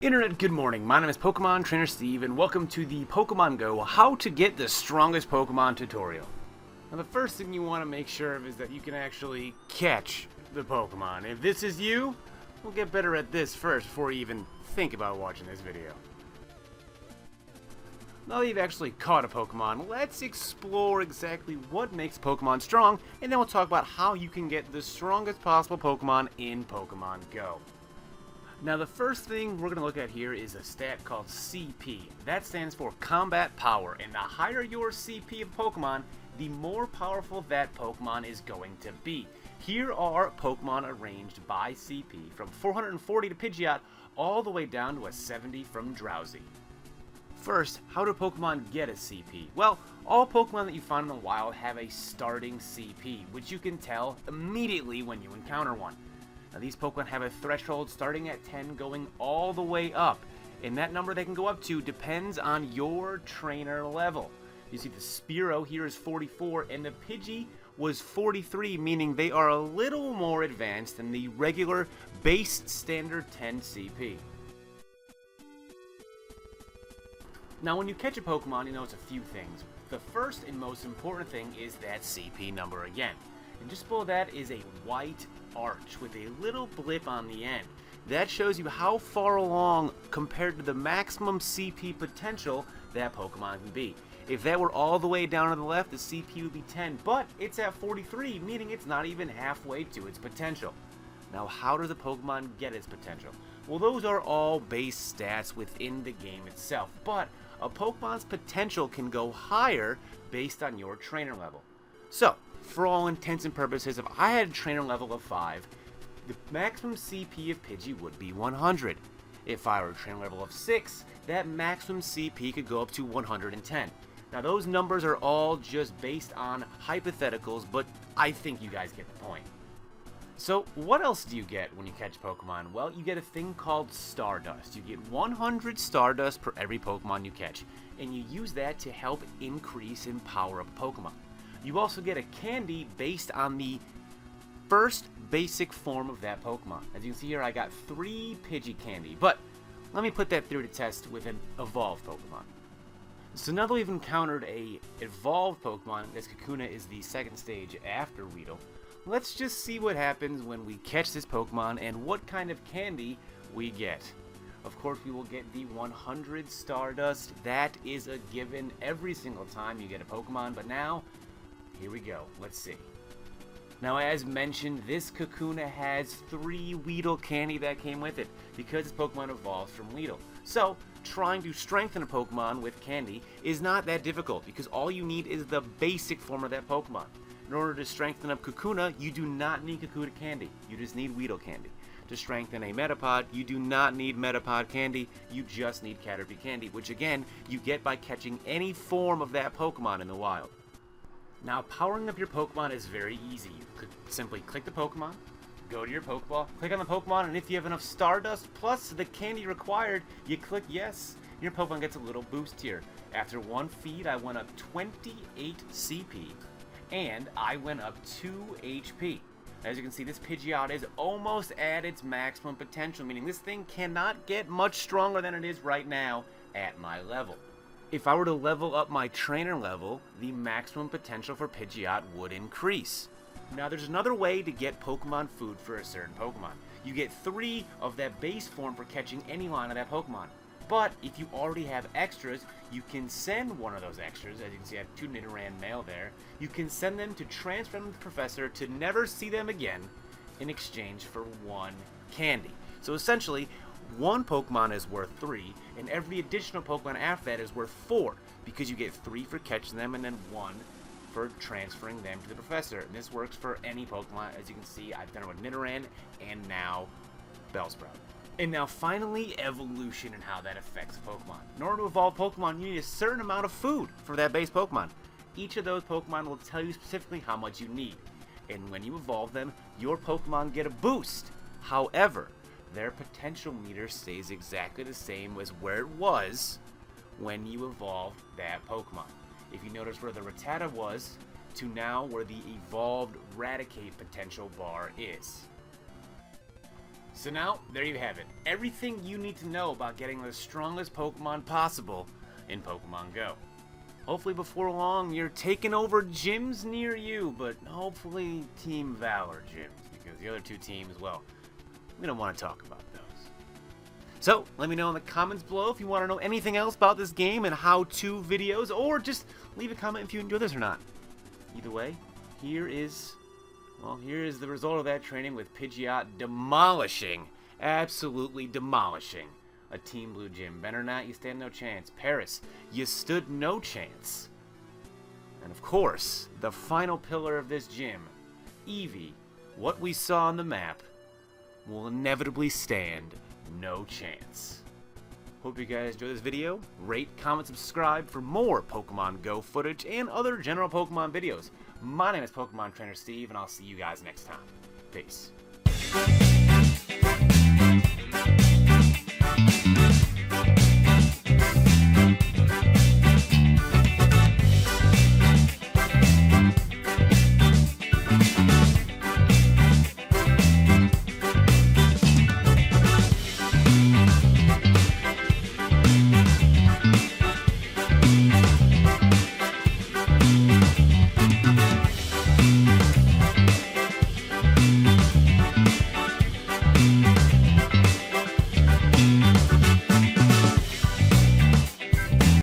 Internet, good morning. My name is Pokemon Trainer Steve, and welcome to the PokemonGo How to Get the Strongest Pokemon tutorial. Now, the first thing you want to make sure of is that you can actually catch the Pokemon. If this is you, we'll get better at this first before you even think about watching this video. Now that you've actually caught a Pokemon, let's explore exactly what makes Pokemon strong, and then we'll talk about how you can get the strongest possible Pokemon in Pokemon Go. Now, the first thing we're going to look at here is a stat called CP. That stands for Combat Power, and the higher your CP of Pokemon, the more powerful that Pokemon is going to be. Here are Pokemon arranged by CP, from 440 to Pidgeot, all the way down to a 70 from Drowsy. First, how do Pokemon get a CP? Well, all Pokemon that you find in the wild have a starting CP, which you can tell immediately when you encounter one. Now, these Pokemon have a threshold starting at 10 going all the way up, and that number they can go up to depends on your trainer level. You see the Spearow here is 44, and the Pidgey was 43, meaning they are a little more advanced than the regular base standard 10 CP. Now, when you catch a Pokemon, you notice a few things. The first and most important thing is that CP number again. And just below that is a white arch with a little blip on the end. That shows you how far along compared to the maximum CP potential that Pokemon can be. If that were all the way down to the left, the CP would be 10, but it's at 43, meaning it's not even halfway to its potential. Now, how does a Pokemon get its potential? Well, those are all base stats within the game itself, but a Pokemon's potential can go higher based on your trainer level. So, for all intents and purposes, if I had a trainer level of 5, the maximum CP of Pidgey would be 100. If I were a trainer level of 6, that maximum CP could go up to 110. Now, those numbers are all just based on hypotheticals, but I think you guys get the point. So, what else do you get when you catch Pokemon? Well, you get a thing called Stardust. You get 100 Stardust per every Pokemon you catch, and you use that to help increase and power up a Pokemon. You also get a candy based on the first basic form of that Pokemon. As you can see here, I got 3 Pidgey candy, but let me put that through to test with an evolved Pokemon. So now that we've encountered a evolved Pokemon, as Kakuna is the second stage after Weedle, let's just see what happens when we catch this Pokemon and what kind of candy we get. Of course, we will get the 100 Stardust. That is a given every single time you get a Pokemon, but now, here we go. Let's see. Now, as mentioned, this Kakuna has 3 Weedle candy that came with it because this Pokemon evolves from Weedle. So, trying to strengthen a Pokemon with candy is not that difficult because all you need is the basic form of that Pokemon. In order to strengthen up Kakuna, you do not need Kakuna candy. You just need Weedle candy. To strengthen a Metapod, you do not need Metapod candy. You just need Caterpie candy, which again, you get by catching any form of that Pokemon in the wild. Now, powering up your Pokemon is very easy. You could simply click the Pokemon, go to your Pokeball, click on the Pokemon, and if you have enough Stardust plus the candy required, you click yes. Your Pokemon gets a little boost here. After one feed, I went up 28 CP, and I went up 2 HP. As you can see, this Pidgeot is almost at its maximum potential, meaning this thing cannot get much stronger than it is right now at my level. If I were to level up my trainer level, the maximum potential for Pidgeot would increase. Now, there's another way to get Pokemon food for a certain Pokemon. You get 3 of that base form for catching any line of that Pokemon. But if you already have extras, you can send one of those extras. As you can see, I have 2 Nidoran male there. You can send them to transfer them to the professor to never see them again in exchange for 1 candy. So essentially, 1 Pokemon is worth 3, and every additional Pokemon after that is worth 4, because you get 3 for catching them and then 1 for transferring them to the professor. And this works for any Pokemon. As you can see, I've done it with Nidoran and now Bellsprout. And now finally, evolution and how that affects a Pokemon. In order to evolve Pokemon, you need a certain amount of food for that base Pokemon. Each of those Pokemon will tell you specifically how much you need. And when you evolve them, your Pokemon get a boost. However, their potential meter stays exactly the same as where it was when you evolved that Pokemon. If you notice where the Rattata was, to now where the evolved Raticate potential bar is. So now, there you have it. Everything you need to know about getting the strongest Pokemon possible in Pokemon Go. Hopefully before long, you're taking over gyms near you, but hopefully Team Valor gyms, because the other two teams, well, we don't want to talk about those. So, let me know in the comments below if you want to know anything else about this game and how-to videos, or just leave a comment if you enjoy this or not. Either way, here is the result of that training with Pidgeot absolutely demolishing a Team Blue gym. Venonat, you stand no chance. Paris, you stood no chance. And of course, the final pillar of this gym, Eevee, what we saw on the map, will inevitably stand no chance. Hope you guys enjoyed this video. Rate, comment, subscribe for more Pokemon Go footage and other general Pokemon videos. My name is Pokemon Trainer Steve, and I'll see you guys next time. Peace.